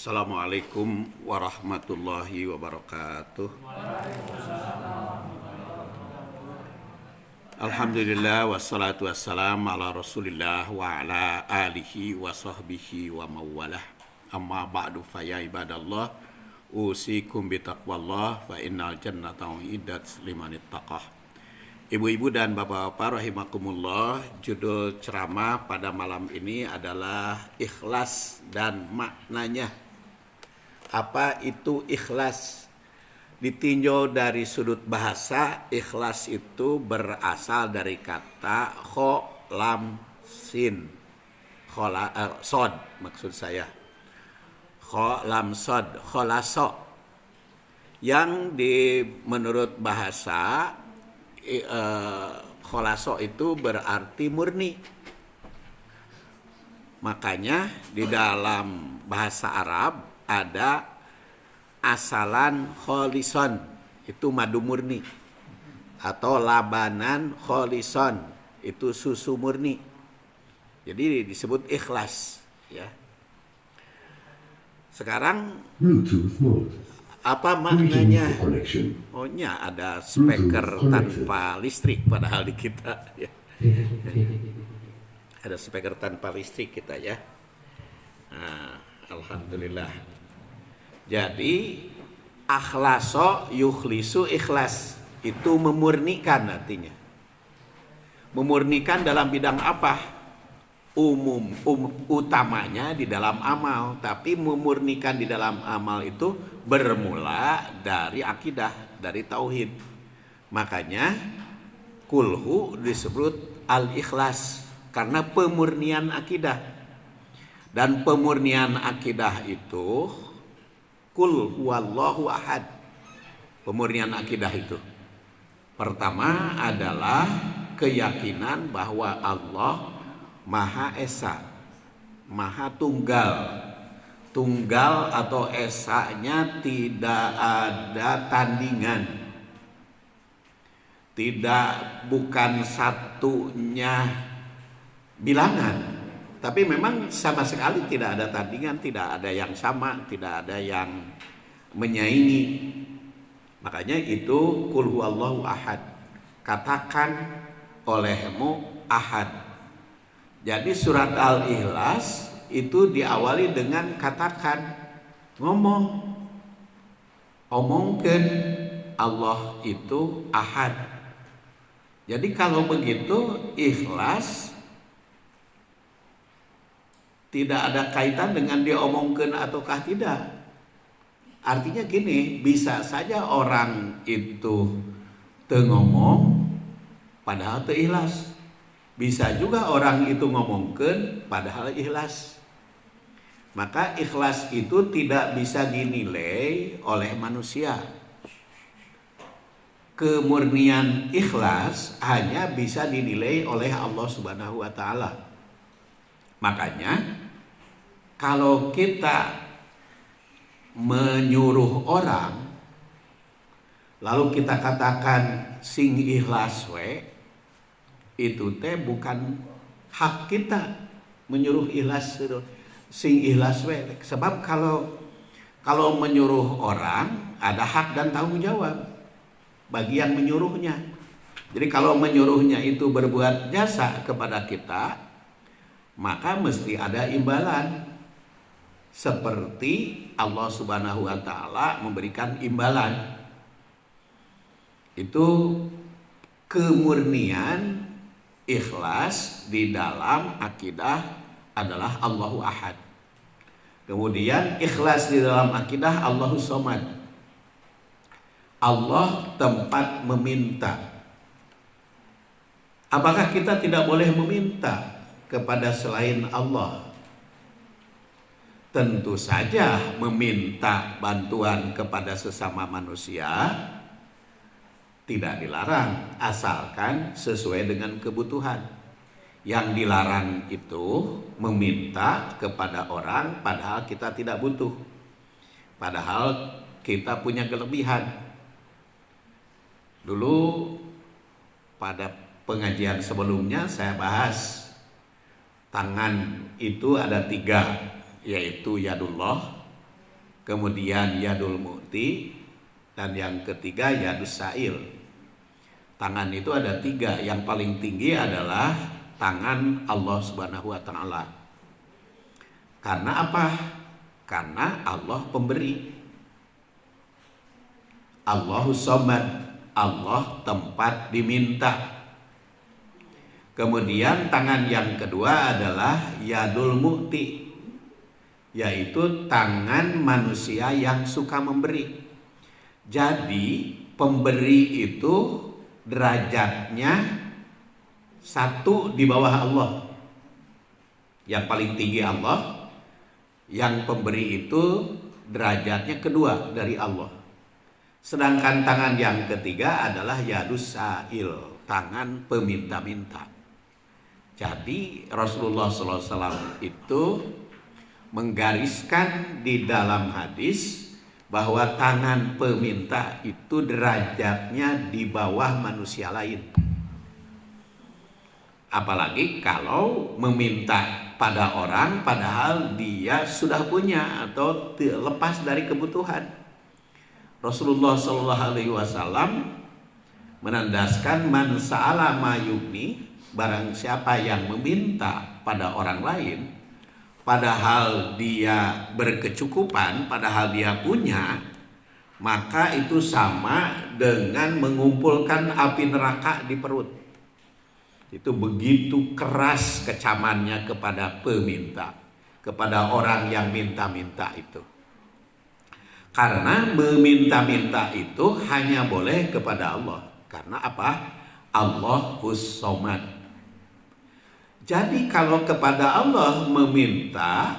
Assalamualaikum warahmatullahi wabarakatuh. Alhamdulillah wassalatu wassalam ala rasulillah wa ala alihi wa sahbihi wa mawalah. Amma ba'du fa ya ibadallah, usikum bitaqwallah fa innal jannata uiddat liman ittaqah. Ibu-ibu dan bapak-bapak rahimakumullah, judul ceramah pada malam ini adalah ikhlas dan maknanya. Apa itu ikhlas? Ditinjau dari sudut bahasa, ikhlas itu berasal dari kata kho lam sin. Sod maksud saya. Kho lam sod, kholaso. Yang menurut bahasa kholaso itu berarti murni. Makanya di dalam bahasa Arab ada asalan kholison, itu madu murni, atau labanan kholison, itu susu murni. Jadi disebut ikhlas, ya. Sekarang Bluetooth mode. apa maknanya? Connection. Oh nya ada speaker tanpa listrik padahal di kita, ya. Ada speaker tanpa listrik kita, ya. Nah, alhamdulillah. Jadi akhlaso yukhlisu ikhlas, itu memurnikan artinya. Memurnikan dalam bidang apa? Utamanya di dalam amal, tapi memurnikan di dalam amal itu bermula dari akidah, dari tauhid. Makanya kulhu disebut al-ikhlas karena pemurnian akidah. Dan pemurnian akidah itu kul huwallahu ahad. Pemurnian akidah itu pertama adalah keyakinan bahwa Allah Maha Esa, Maha Tunggal. Tunggal atau esanya tidak ada tandingan. Bukan satunya bilangan. Tapi memang sama sekali tidak ada tandingan, tidak ada yang sama, tidak ada yang menyaingi. Makanya itu kul huwallahu ahad. Katakan olehmu ahad. Jadi surat Al-Ikhlas itu diawali dengan katakan, omongkan Allah itu ahad. Jadi kalau begitu ikhlas tidak ada kaitan dengan dia omongkan ataukah tidak. Artinya gini, bisa saja orang itu ngomong padahal teu ikhlas. Bisa juga orang itu ngomongkan padahal ikhlas. Maka ikhlas itu tidak bisa dinilai oleh manusia. Kemurnian ikhlas hanya bisa dinilai oleh Allah Subhanahu wa taala. Makanya kalau kita menyuruh orang lalu kita katakan sing ikhlas we, itu teh bukan hak kita menyuruh ikhlas, sing ikhlas we. Sebab kalau menyuruh orang ada hak dan tanggung jawab bagi yang menyuruhnya. Jadi kalau menyuruhnya itu berbuat jasa kepada kita, maka mesti ada imbalan. Seperti Allah Subhanahu wa taala memberikan imbalan. Itu kemurnian ikhlas di dalam akidah adalah Allahu ahad. Kemudian ikhlas di dalam akidah Allahu somad. Allah tempat meminta. Apakah kita tidak boleh meminta kepada selain Allah? Tentu saja meminta bantuan kepada sesama manusia tidak dilarang, asalkan sesuai dengan kebutuhan. Yang dilarang itu meminta kepada orang padahal kita tidak butuh, padahal kita punya kelebihan. Dulu pada pengajian sebelumnya saya bahas tangan itu ada 3, yaitu yadullah, kemudian yadul mu'ti, dan yang ketiga yadus sa'il. Tangan itu ada 3, yang paling tinggi adalah tangan Allah Subhanahu wa Ta'ala. Karena apa? Karena Allah pemberi. Allahus Somad, Allah tempat diminta. Kemudian tangan yang kedua adalah yadul mu'ti, yaitu tangan manusia yang suka memberi. Jadi pemberi itu derajatnya 1 di bawah Allah. Yang paling tinggi Allah, yang pemberi itu derajatnya 2 dari Allah. Sedangkan tangan yang ketiga adalah yadus sa'il, tangan peminta-minta. Jadi Rasulullah SAW itu menggariskan di dalam hadis bahwa tangan peminta itu derajatnya di bawah manusia lain. Apalagi kalau meminta pada orang padahal dia sudah punya atau lepas dari kebutuhan. Rasulullah SAW menandaskan man sa'ala ma yugni, barang siapa yang meminta pada orang lain padahal dia berkecukupan, padahal dia punya, maka itu sama dengan mengumpulkan api neraka di perut. Itu begitu keras kecamannya kepada peminta, kepada orang yang minta-minta itu. Karena meminta-minta itu hanya boleh kepada Allah. Karena apa? Allahus Somad. Jadi kalau kepada Allah meminta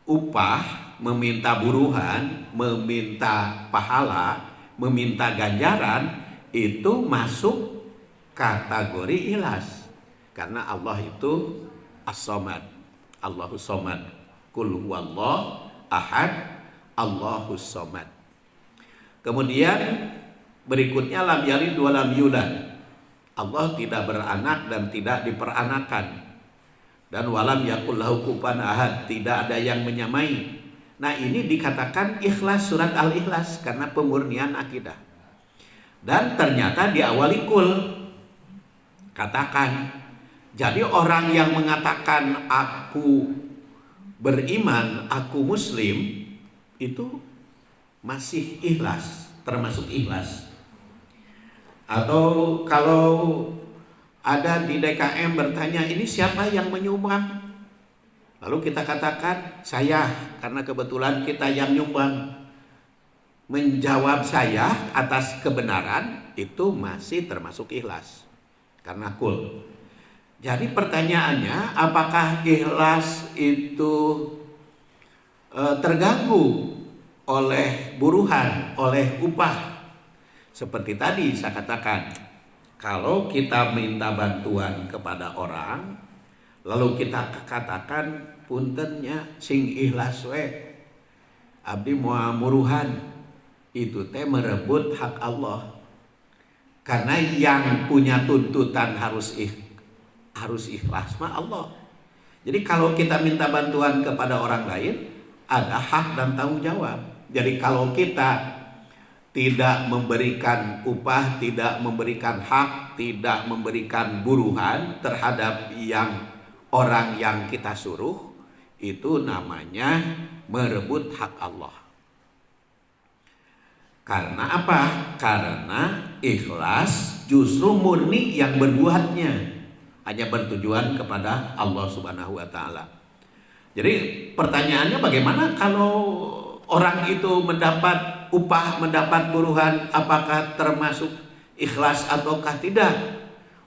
upah, meminta buruhan, meminta pahala, meminta ganjaran, itu masuk kategori ikhlas. Karena Allah itu As-Somad, Allahus Somad. Qul huwallahu ahad, Allahus Somad. Kemudian berikutnya lam yalid wa lam yulad. Allah tidak beranak dan tidak diperanakan. Dan walam yakul lahu kufuwan ahad, tidak ada yang menyamai. Nah, ini dikatakan ikhlas, surat Al-Ikhlas, karena pemurnian akidah. Dan ternyata diawali kul, katakan. Jadi orang yang mengatakan aku beriman, aku muslim, itu masih ikhlas, termasuk ikhlas. Atau kalau ada di DKM bertanya, ini siapa yang menyumbang? Lalu kita katakan saya, karena kebetulan kita yang nyumbang. Menjawab saya atas kebenaran, itu masih termasuk ikhlas, karena kul. Jadi pertanyaannya, apakah ikhlas itu terganggu oleh buruhan, oleh upah? Seperti tadi saya katakan, kalau kita minta bantuan kepada orang, lalu kita katakan puntennya sing ikhlas we, abdi moal muruhan, itu teh merebut hak Allah. Karena yang punya tuntutan harus ikhlas mah Allah. Jadi kalau kita minta bantuan kepada orang lain, ada hak dan tanggung jawab. Jadi kalau kita tidak memberikan upah, tidak memberikan hak, tidak memberikan buruhan terhadap orang yang kita suruh, itu namanya merebut hak Allah. Karena apa? Karena ikhlas justru murni yang berbuatnya hanya bertujuan kepada Allah Subhanahu wa Ta'ala. Jadi pertanyaannya, bagaimana kalau orang itu mendapat upah, mendapat buruhan, apakah termasuk ikhlas ataukah tidak?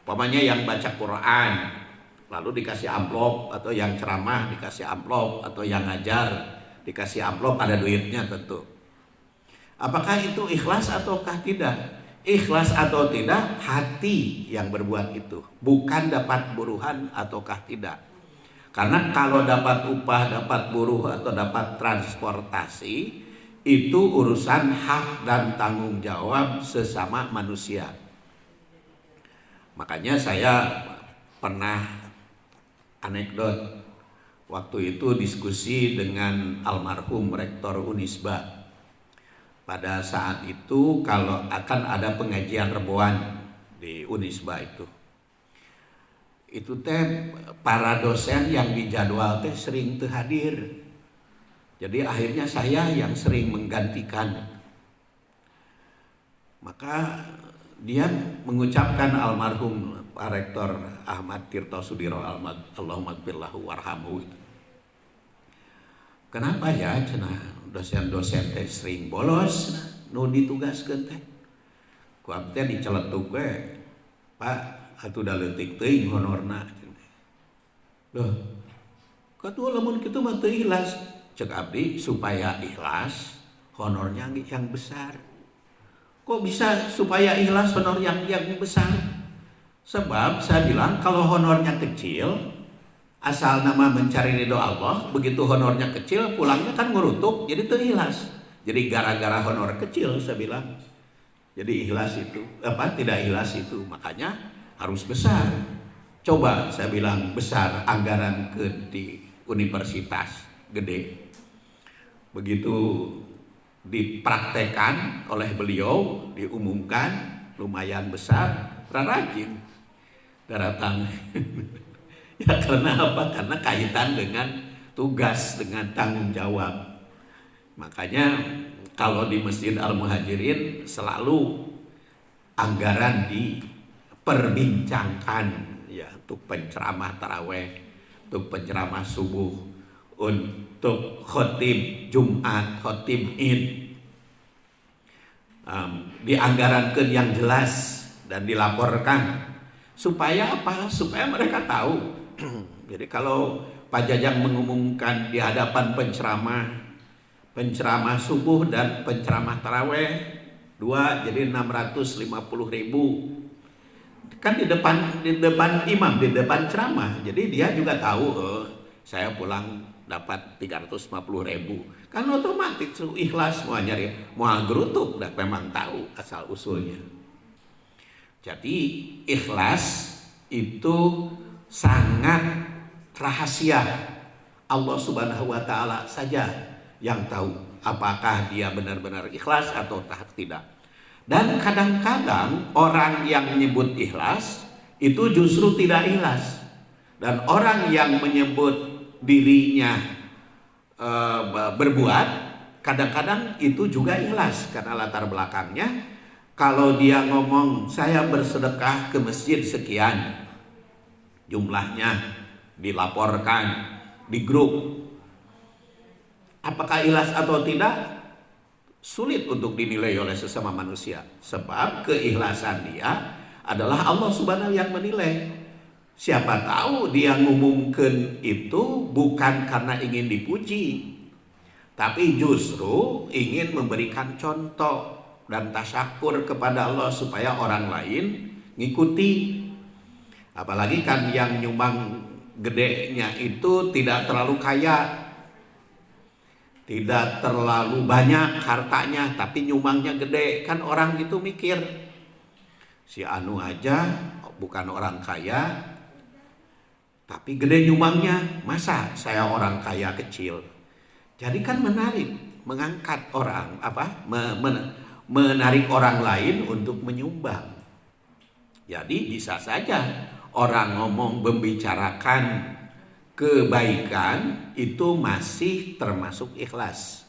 Umpamanya yang baca Quran lalu dikasih amplop, atau yang ceramah dikasih amplop, atau yang ngajar dikasih amplop, ada duitnya tentu. Apakah itu ikhlas ataukah tidak? Ikhlas atau tidak, hati yang berbuat itu, bukan dapat buruhan ataukah tidak. Karena kalau dapat upah, dapat buruh, atau dapat transportasi, itu urusan hak dan tanggung jawab sesama manusia. Makanya saya pernah anekdot, waktu itu diskusi dengan almarhum Rektor Unisba. pada saat itu kalau akan ada pengajian reboan di Unisba itu teh para dosen yang dijadwal teh sering teu hadir. Jadi akhirnya saya yang sering menggantikan. Maka dia mengucapkan almarhum Pak Rektor Ahmad Tirto Sudiro Allahumma gfirlahu warhamhu. Kenapa ya cenah dosen-dosen teh sering bolos nu ditugaskeun teh? Ku abdi diceletuk we. Pak, atuh da leutik teuing honorna. Loh, katuh lamun kitu mah teu ikhlas. Cek abdi supaya ikhlas honornya yang besar. Kok bisa supaya ikhlas honor yang besar? Sebab saya bilang kalau honornya kecil, asal nama mencari ridho Allah, begitu honornya kecil pulangnya kan ngurutuk, jadi teu ikhlas. Jadi gara-gara honor kecil saya bilang. Jadi ikhlas itu tidak ikhlas itu, makanya harus besar. Coba saya bilang besar anggaran ke di universitas gede. Begitu dipraktekkan oleh beliau, diumumkan lumayan besar, rajin datang. Ya karena apa? Karena kaitan dengan tugas, dengan tanggung jawab. Makanya kalau di Masjid Al-Muhajirin selalu anggaran diperbincangkan ya, untuk penceramah taraweh, untuk penceramah subuh, untuk khotib Jumat, khotib Id, dianggarankan yang jelas dan dilaporkan supaya apa? Supaya mereka tahu. Jadi kalau Pak Jajang mengumumkan di hadapan penceramah subuh dan penceramah taraweh 2 jadi 650.000 kan di depan imam, di depan ceramah. Jadi dia juga tahu saya pulang dapat 350.000 kan otomatis ikhlas mau nyari mau gerutuk dan memang tahu asal usulnya. Jadi ikhlas itu sangat rahasia. Allah Subhanahu wa taala saja yang tahu apakah dia benar-benar ikhlas atau tidak. Dan kadang-kadang orang yang menyebut ikhlas itu justru tidak ikhlas. Dan orang yang menyebut dirinya berbuat kadang-kadang itu juga ikhlas karena latar belakangnya. Kalau dia ngomong saya bersedekah ke masjid sekian, jumlahnya dilaporkan di grup, apakah ikhlas atau tidak sulit untuk dinilai oleh sesama manusia. Sebab keikhlasan dia adalah Allah Subhanahu yang menilai. Siapa tahu dia ngumumkan itu bukan karena ingin dipuji, tapi justru ingin memberikan contoh dan tasyakur kepada Allah supaya orang lain ngikuti. Apalagi kan yang nyumbang gedenya itu tidak terlalu kaya, tidak terlalu banyak hartanya, tapi nyumbangnya gede. Kan orang itu mikir, si Anu aja bukan orang kaya, tapi gede nyumbangnya, masa saya orang kaya kecil. Jadi kan menarik, mengangkat orang, menarik orang lain untuk menyumbang. Jadi bisa saja orang ngomong membicarakan kebaikan itu masih termasuk ikhlas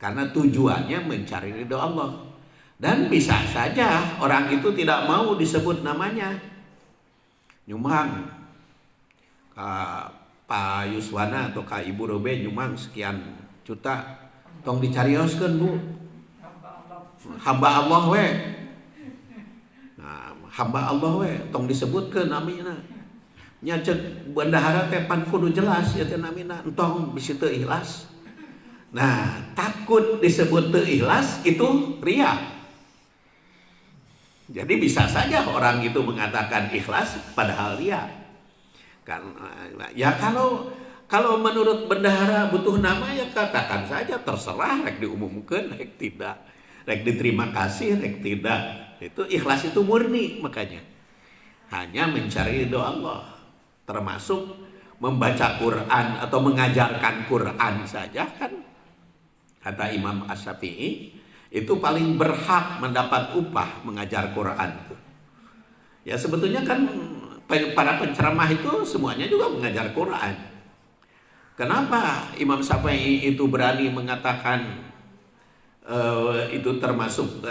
karena tujuannya mencari ridho Allah. Dan bisa saja orang itu tidak mau disebut namanya, nyumbang Pak Yuswana atau Kak Ibu Robe nyumbang sekian juta, tong dicarioskeun Bu, hamba Allah we. Nah, hamba Allah we tong disebutkeun namina. Nya cek bendahara teh pan kudu jelas ya teh namina, entong bisi teu ikhlas. Nah, takut disebut teu ikhlas itu ria. Jadi bisa saja orang itu mengatakan ikhlas padahal ria. Karena ya kalau menurut bendahara butuh nama ya katakan saja, terserah, rek diumumkan, rek tidak, rek diterima kasih, rek tidak. Itu ikhlas itu murni, makanya hanya mencari ridho Allah, termasuk membaca Quran atau mengajarkan Quran saja kan. Kata Imam Asy-Syafi'i, itu paling berhak mendapat upah mengajar Quran tuh. Ya sebetulnya kan para penceramah itu semuanya juga mengajar Quran. Kenapa Imam Syafi'i itu berani mengatakan itu termasuk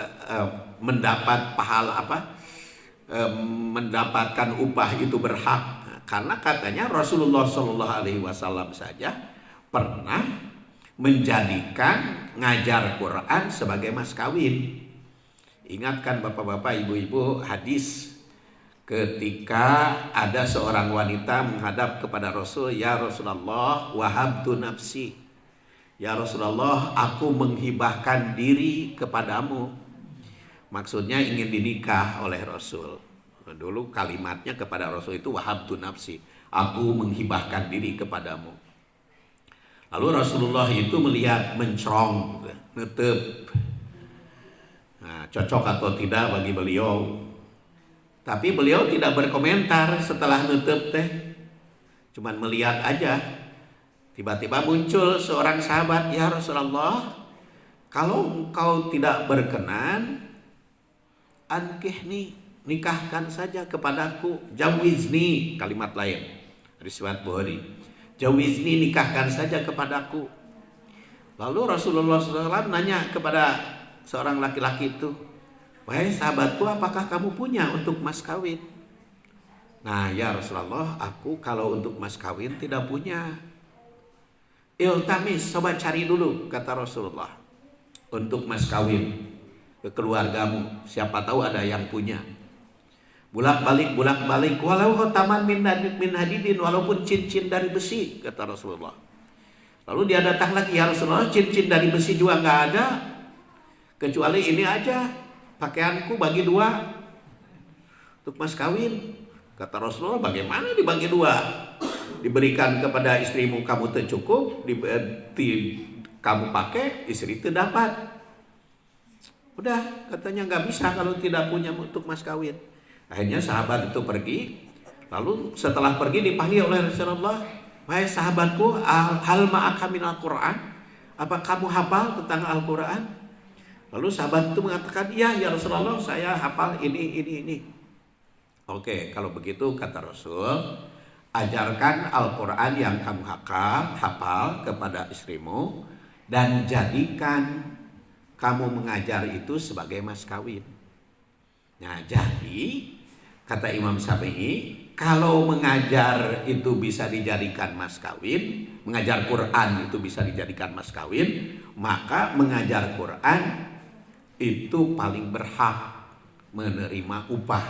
mendapat pahala mendapatkan upah itu berhak? Karena katanya Rasulullah Shallallahu Alaihi Wasallam saja pernah menjadikan ngajar Quran sebagai mas kawin. Ingatkan bapak-bapak, ibu-ibu, hadis ketika ada seorang wanita menghadap kepada Rasul, ya Rasulullah, wahabtu nafsi. Ya Rasulullah, aku menghibahkan diri kepadamu. Maksudnya ingin dinikah oleh Rasul. Dulu kalimatnya kepada Rasul itu wahabtu nafsi, aku menghibahkan diri kepadamu. Lalu Rasulullah itu melihat mencerong, netep. Nah, cocok atau tidak bagi beliau. Tapi beliau tidak berkomentar setelah nutup teh. Cuman melihat aja. Tiba-tiba muncul seorang sahabat, ya Rasulullah, kalau engkau tidak berkenan, ankihni, nikahkan saja kepadaku. Jawizni, kalimat lain. Riwayat Bukhari. Jawizni, nikahkan saja kepadaku. Lalu Rasulullah SAW nanya kepada seorang laki-laki itu, wahai sahabatku, apakah kamu punya untuk mas kawin? Nah, ya Rasulullah, aku kalau untuk mas kawin tidak punya. Iltamis, coba cari dulu, kata Rasulullah, untuk mas kawin ke keluargamu, siapa tahu ada yang punya. Bulak-balik, walau khotaman min hadidin, walaupun cincin dari besi, kata Rasulullah. Lalu dia datang lagi, ya Rasulullah, cincin dari besi juga nggak ada, kecuali ini aja, pakaianku bagi dua untuk mas kawin. Kata Rasulullah, bagaimana dibagi dua? Diberikan kepada istrimu, kamu tercukup, kamu pakai, istri itu dapat. Udah, katanya nggak bisa kalau tidak punya untuk mas kawin. Akhirnya sahabat itu pergi. Lalu setelah pergi dipanggil oleh Rasulullah, wahai sahabatku, hal ma'aka minal Quran? Apa kamu hafal tentang Al-Quran? Lalu sahabat itu mengatakan, ya Rasulullah, saya hafal ini. Oke, kalau begitu kata Rasul, ajarkan Al-Quran yang kamu hafal kepada istrimu, dan jadikan kamu mengajar itu sebagai mas kawin. Nah, jadi kata Imam Syafi'i, kalau mengajar itu bisa dijadikan mas kawin, mengajar Quran itu bisa dijadikan mas kawin, maka mengajar Quran itu paling berhak menerima upah,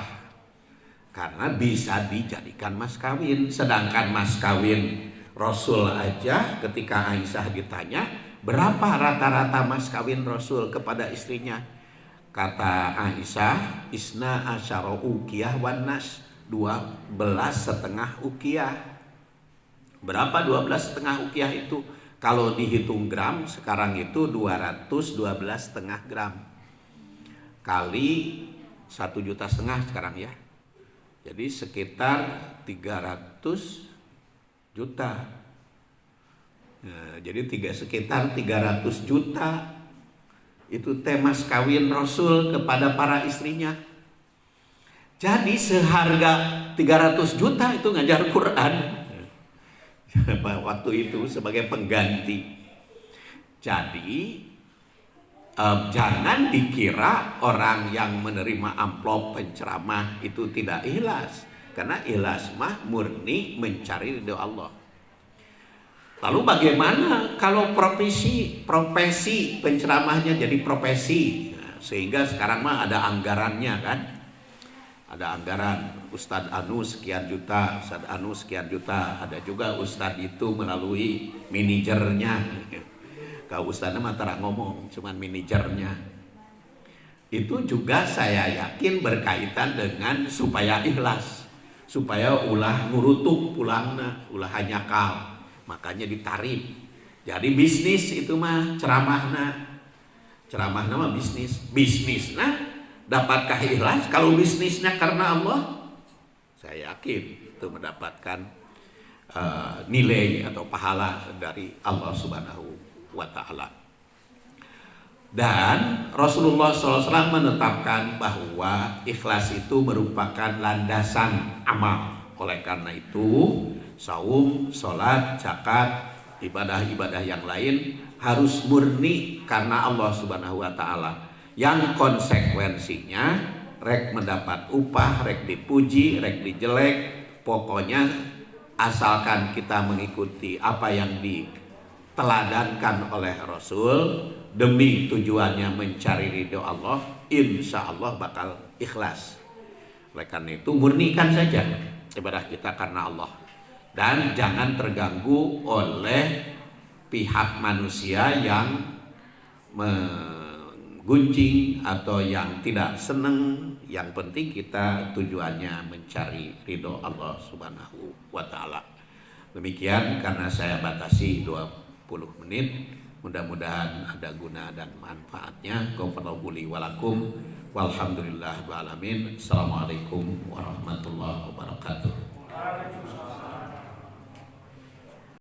karena bisa dijadikan mas kawin. Sedangkan mas kawin Rasul aja, ketika Aisyah ditanya berapa rata-rata mas kawin Rasul kepada istrinya, kata Aisyah, isna asyara ukiyah wan nas, 12,5 ukiyah. Berapa 12,5 ukiyah itu? Kalau dihitung gram sekarang itu 212,5 gram kali 1,5 juta sekarang ya. Jadi sekitar 300 juta. Nah, jadi sekitar 300 juta itu mas kawin Rasul kepada para istrinya. Jadi seharga 300 juta itu ngajar Quran waktu itu sebagai pengganti. Jadi jangan dikira orang yang menerima amplop penceramah itu tidak ikhlas, karena ikhlas mah murni mencari ridho Allah. Lalu bagaimana kalau profesi penceramahnya jadi profesi? Nah, sehingga sekarang mah ada anggarannya kan, ada anggaran Ustadz Anu sekian juta, Ustadz Anu sekian juta, ada juga Ustadz itu melalui manajernya. Kalau Ustadz mah tak ngomong, cuman manajernya. Itu juga saya yakin berkaitan dengan supaya ikhlas, supaya ulah ngurutuk pulangna, ulah hanyakal, makanya ditarik. Jadi bisnis itu mah ceramahna mah bisnisna dapatkah ikhlas? Kalau bisnisnya karena Allah, saya yakin itu mendapatkan nilai atau pahala dari Allah Subhanahu wa ta'ala. Dan Rasulullah SAW menetapkan bahwa ikhlas itu merupakan landasan amal. Oleh karena itu, saum, sholat, zakat, ibadah-ibadah yang lain harus murni karena Allah Subhanahu wa taala. Yang konsekuensinya rek mendapat upah, rek dipuji, rek dijelek, pokoknya asalkan kita mengikuti apa yang diteladankan oleh Rasul demi tujuannya mencari ridho Allah, insya Allah bakal ikhlas. Oleh karena itu murnikan saja ibadah kita karena Allah, dan jangan terganggu oleh pihak manusia yang menggunjing atau yang tidak senang. Yang penting kita tujuannya mencari ridho Allah Subhanahu wa taala. Demikian, karena saya batasi 20 menit. Mudah-mudahan ada guna dan manfaatnya. Ghafarallahu li wa lakum. Walhamdulillah alamin. Assalamualaikum warahmatullahi wabarakatuh.